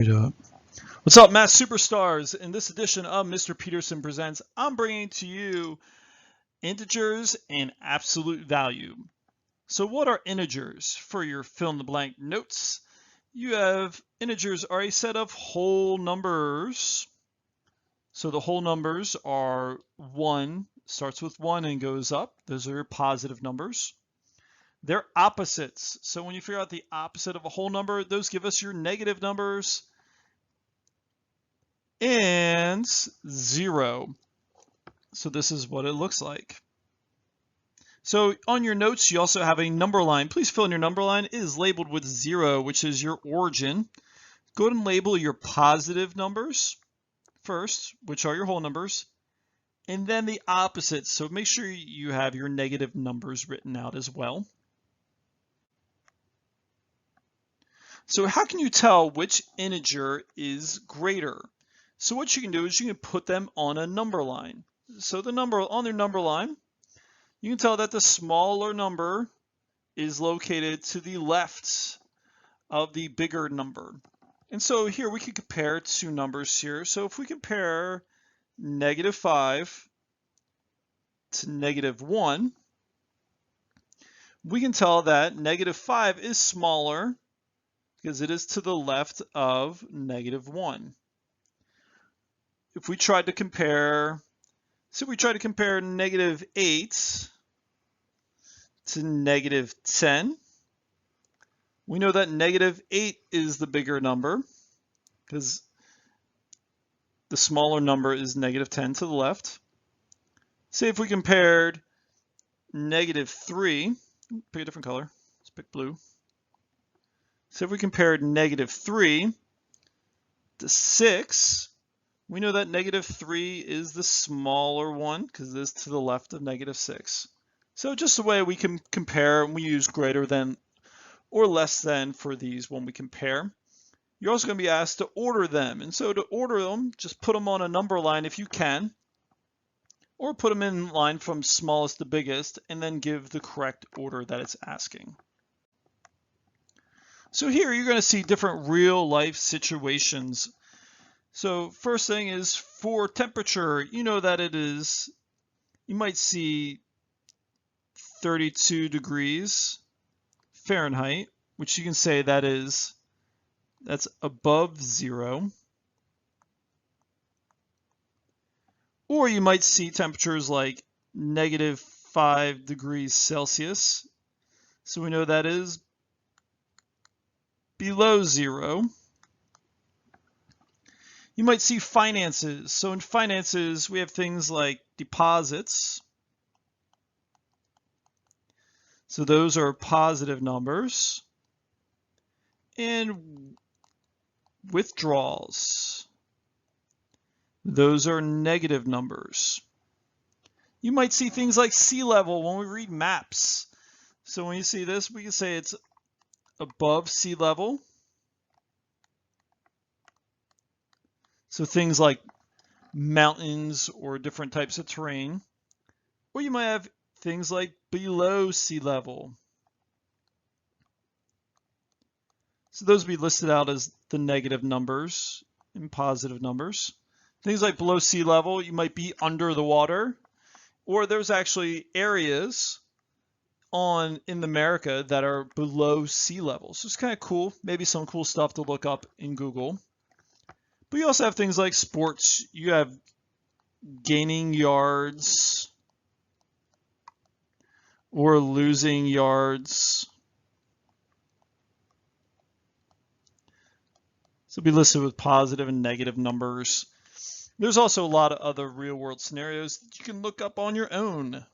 What's up, Math Superstars? In this edition of Mr. Peterson Presents, I'm bringing to you integers and absolute value. So what are integers? For your fill-in-the-blank notes, you have integers are a set of whole numbers. So the whole numbers are 1, starts with 1 and goes up. Those are your positive numbers. They're opposites. So when you figure out the opposite of a whole number, those give us your negative numbers. And 0. So this is what it looks like. So on your notes, you also have a number line. Please fill in your number line. It is labeled with 0, which is your origin. Go ahead and label your positive numbers first, which are your whole numbers, and then the opposites. So make sure you have your negative numbers written out as well. So how can you tell which integer is greater? So what you can do is you can put them on a number line. So the number on their number line, you can tell that the smaller number is located to the left of the bigger number. And so here we can compare two numbers here. So if we compare -5 to -1, we can tell that -5 is smaller because it is to the left of -1. If we tried to compare, so we try to compare -8 to -10, we know that -8 is the bigger number because the smaller number is -10 to the left. Say if we compared -3, pick a different color, let's pick blue. So if we compared -3 to 6, we know that -3 is the smaller one because it is to the left of -6. So just a way we can compare, we use greater than or less than for these when we compare. You're also going to be asked to order them. And so to order them, just put them on a number line if you can, or put them in line from smallest to biggest, and then give the correct order that it's asking. So here you're going to see different real life situations. So first thing is for temperature, you know that it is, you might see 32 degrees Fahrenheit, which you can say that's above 0. Or you might see temperatures like -5 degrees Celsius. So we know that is below 0. You might see finances. So in finances, we have things like deposits. So those are positive numbers. And withdrawals. Those are negative numbers. You might see things like sea level when we read maps. So when you see this, we can say it's above sea level. So things like mountains or different types of terrain. Or you might have things like below sea level. So those will be listed out as the negative numbers and positive numbers. Things like below sea level, you might be under the water, or there's actually areas in America that are below sea level. So it's kind of cool, maybe some cool stuff to look up in Google. But you also have things like sports. You have gaining yards or losing yards. So it'll be listed with positive and negative numbers. There's also a lot of other real world scenarios that you can look up on your own.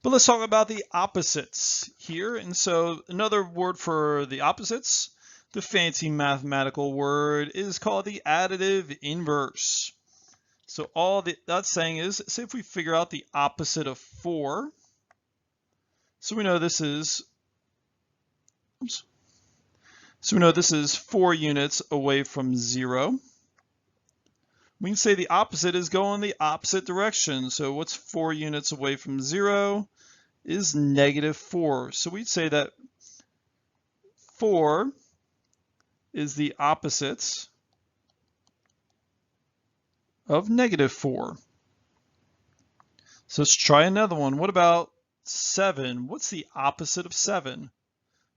But let's talk about the opposites here. And so another word for the opposites, the fancy mathematical word, is called the additive inverse. So all that's saying is, say if we figure out the opposite of 4, so we know this is, so we know this is 4 units away from 0. We can say the opposite is going the opposite direction. So what's 4 units away from 0 is -4. So we'd say that 4 is the opposite of -4. So let's try another one. What about 7? What's the opposite of 7?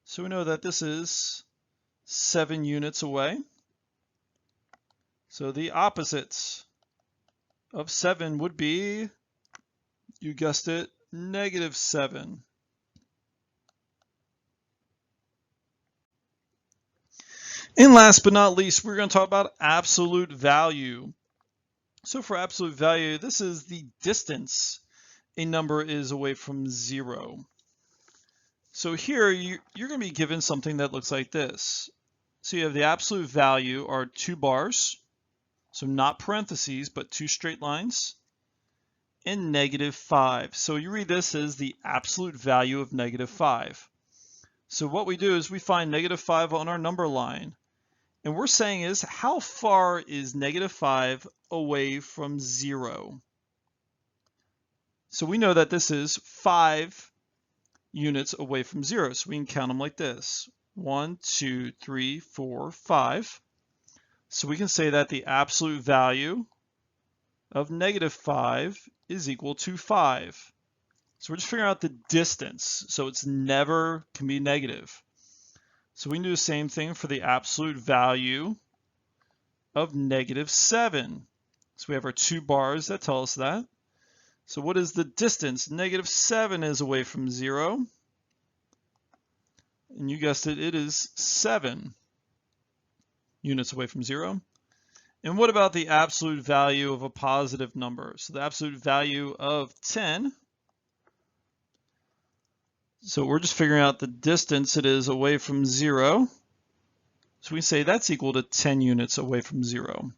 So we know that this is 7 units away. So the opposite of 7 would be, you guessed it, -7. And last but not least, we're going to talk about absolute value. So for absolute value, this is the distance a number is away from 0. So here you're going to be given something that looks like this. So you have the absolute value are 2 bars, so not parentheses, but 2 straight lines, and -5. So you read this as the absolute value of -5. So what we do is we find -5 on our number line. And we're saying is, how far is -5 away from 0? So we know that this is 5 units away from 0. So we can count them like this. 1, 2, 3, 4, 5. So we can say that the absolute value of -5 is equal to 5. So we're just figuring out the distance. So it's never can be negative. So we can do the same thing for the absolute value of -7. So we have our 2 bars that tell us that. So what is the distance? -7 is away from 0. And you guessed it, it is 7 units away from 0. And what about the absolute value of a positive number? So the absolute value of 10. So we're just figuring out the distance it is away from 0. So we say that's equal to 10 units away from 0.